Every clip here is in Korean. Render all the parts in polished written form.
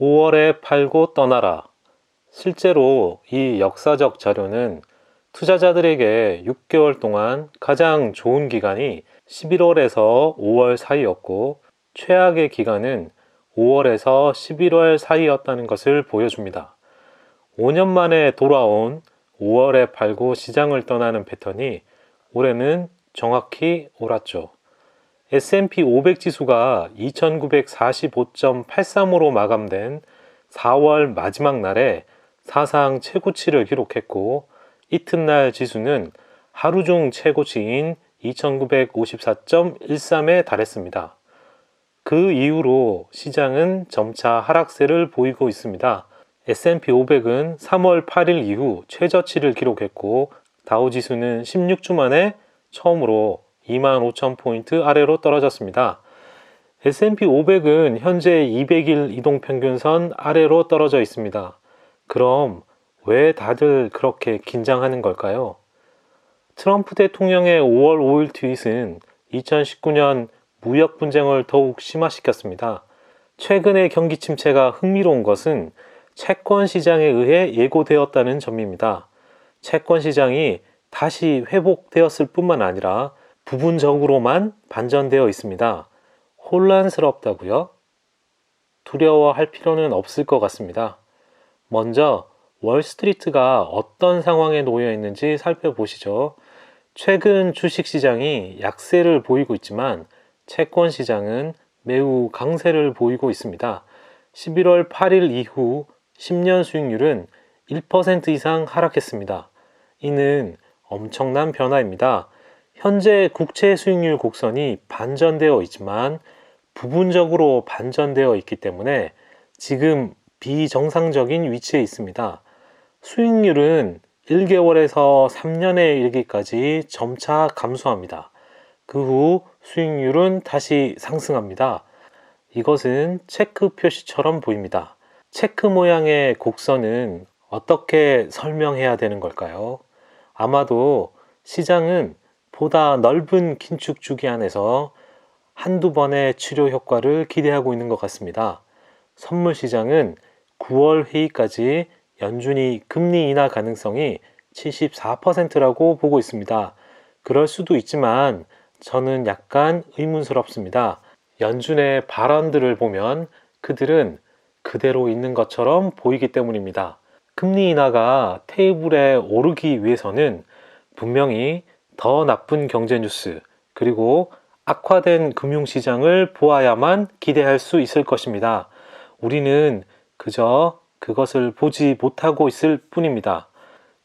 (5월에) 팔고 떠나라. 실제로 이 역사적 자료는 투자자들에게 6개월 동안 가장 좋은 기간이 11월에서 5월 사이였고 최악의 기간은 5월에서 11월 사이였다는 것을 보여줍니다. 5년 만에 돌아온 5월에 팔고 시장을 떠나는 패턴이 올해는 정확히 옳았죠. S&P 500 지수가 2945.83으로 마감된 4월 마지막 날에 사상 최고치를 기록했고 이튿날 지수는 하루 중 최고치인 2954.13에 달했습니다. 그 이후로 시장은 점차 하락세를 보이고 있습니다. S&P 500은 3월 8일 이후 최저치를 기록했고 다우지수는 16주 만에 처음으로 25,000포인트 아래로 떨어졌습니다. S&P 500은 현재 200일 이동평균선 아래로 떨어져 있습니다. 그럼 왜 다들 그렇게 긴장하는 걸까요? 트럼프 대통령의 5월 5일 트윗은 2019년 무역 분쟁을 더욱 심화시켰습니다. 최근의 경기 침체가 흥미로운 것은 채권 시장에 의해 예고되었다는 점입니다. 채권 시장이 다시 회복되었을 뿐만 아니라 부분적으로만 반전되어 있습니다. 혼란스럽다고요? 두려워할 필요는 없을 것 같습니다. 먼저 월스트리트가 어떤 상황에 놓여 있는지 살펴보시죠. 최근 주식시장이 약세를 보이고 있지만 채권 시장은 매우 강세를 보이고 있습니다. 11월 8일 이후 10년 수익률은 1% 이상 하락했습니다. 이는 엄청난 변화입니다. 현재 국채 수익률 곡선이 반전되어 있지만 부분적으로 반전되어 있기 때문에 지금 비정상적인 위치에 있습니다. 수익률은 1개월에서 3년에 이르기까지 점차 감소합니다. 그 후 수익률은 다시 상승합니다. 이것은 체크 표시처럼 보입니다. 체크 모양의 곡선은 어떻게 설명해야 되는 걸까요? 아마도 시장은 보다 넓은 긴축 주기 안에서 한두 번의 치료 효과를 기대하고 있는 것 같습니다. 선물 시장은 9월 회의까지 연준이 금리 인하 가능성이 74%라고 보고 있습니다. 그럴 수도 있지만 저는 약간 의문스럽습니다. 연준의 발언들을 보면 그들은 그대로 있는 것처럼 보이기 때문입니다. 금리 인하가 테이블에 오르기 위해서는 분명히 더 나쁜 경제 뉴스 그리고 악화된 금융시장을 보아야만 기대할 수 있을 것입니다. 우리는 그저 그것을 보지 못하고 있을 뿐입니다.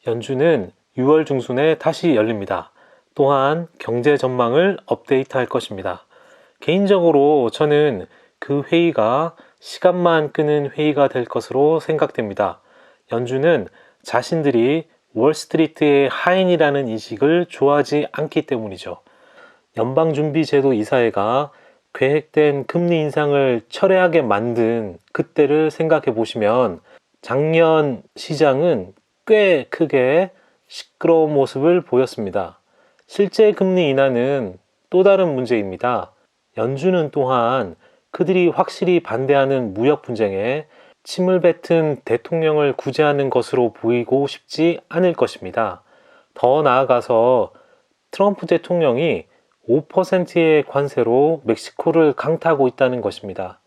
연준은 6월 중순에 다시 열립니다. 또한 경제 전망을 업데이트할 것입니다. 개인적으로 저는 그 회의가 시간만 끄는 회의가 될 것으로 생각됩니다. 연준은 자신들이 월스트리트의 하인이라는 인식을 좋아하지 않기 때문이죠. 연방준비제도 이사회가 계획된 금리 인상을 철회하게 만든 그때를 생각해 보시면 작년 시장은 꽤 크게 시끄러운 모습을 보였습니다. 실제 금리 인하는 또 다른 문제입니다. 연준은 또한 그들이 확실히 반대하는 무역 분쟁에 침을 뱉은 대통령을 구제하는 것으로 보이고 싶지 않을 것입니다. 더 나아가서 트럼프 대통령이 5%의 관세로 멕시코를 강타하고 있다는 것입니다.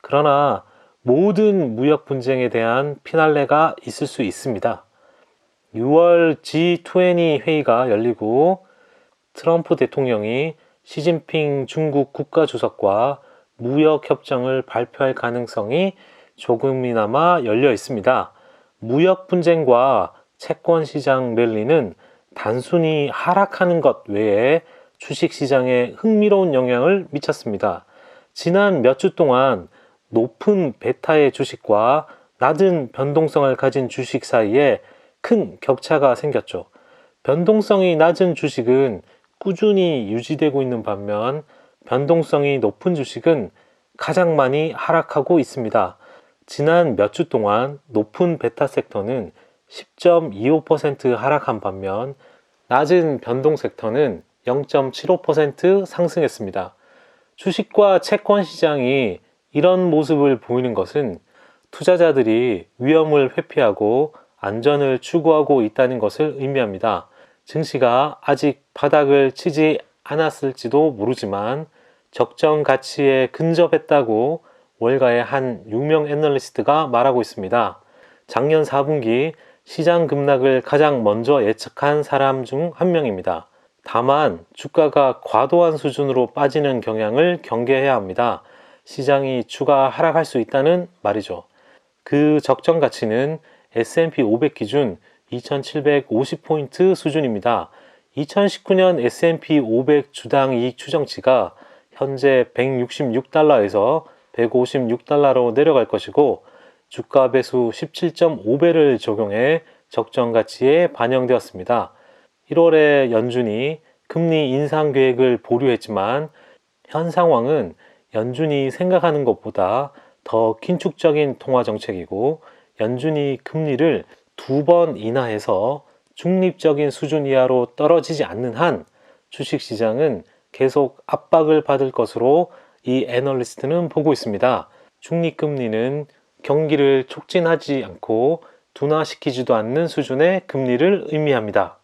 그러나 모든 무역 분쟁에 대한 피날레가 있을 수 있습니다. 6월 G20 회의가 열리고 트럼프 대통령이 시진핑 중국 국가주석과 무역 협정을 발표할 가능성이 조금이나마 열려 있습니다. 무역 분쟁과 채권 시장 랠리는 단순히 하락하는 것 외에 주식시장에 흥미로운 영향을 미쳤습니다. 지난 몇 주 동안 높은 베타의 주식과 낮은 변동성을 가진 주식 사이에 큰 격차가 생겼죠. 변동성이 낮은 주식은 꾸준히 유지되고 있는 반면 변동성이 높은 주식은 가장 많이 하락하고 있습니다. 지난 몇 주 동안 높은 베타 섹터는 10.25% 하락한 반면 낮은 변동 섹터는 0.75% 상승했습니다. 주식과 채권 시장이 이런 모습을 보이는 것은 투자자들이 위험을 회피하고 안전을 추구하고 있다는 것을 의미합니다. 증시가 아직 바닥을 치지 않았을지도 모르지만 적정 가치에 근접했다고 월가의 한 유명 애널리스트가 말하고 있습니다. 작년 4분기 시장 급락을 가장 먼저 예측한 사람 중 한 명입니다. 다만 주가가 과도한 수준으로 빠지는 경향을 경계해야 합니다. 시장이 추가 하락할 수 있다는 말이죠. 그 적정 가치는 S&P 500 기준 2750포인트 수준입니다. 2019년 S&P 500 주당 이익 추정치가 현재 166달러에서 156달러로 내려갈 것이고 주가 배수 17.5배를 적용해 적정 가치에 반영되었습니다. 1월에 연준이 금리 인상 계획을 보류했지만 현 상황은 연준이 생각하는 것보다 더 긴축적인 통화 정책이고 연준이 금리를 2번 인하해서 중립적인 수준 이하로 떨어지지 않는 한 주식시장은 계속 압박을 받을 것으로 이 애널리스트는 보고 있습니다. 중립금리는 경기를 촉진하지 않고 둔화시키지도 않는 수준의 금리를 의미합니다.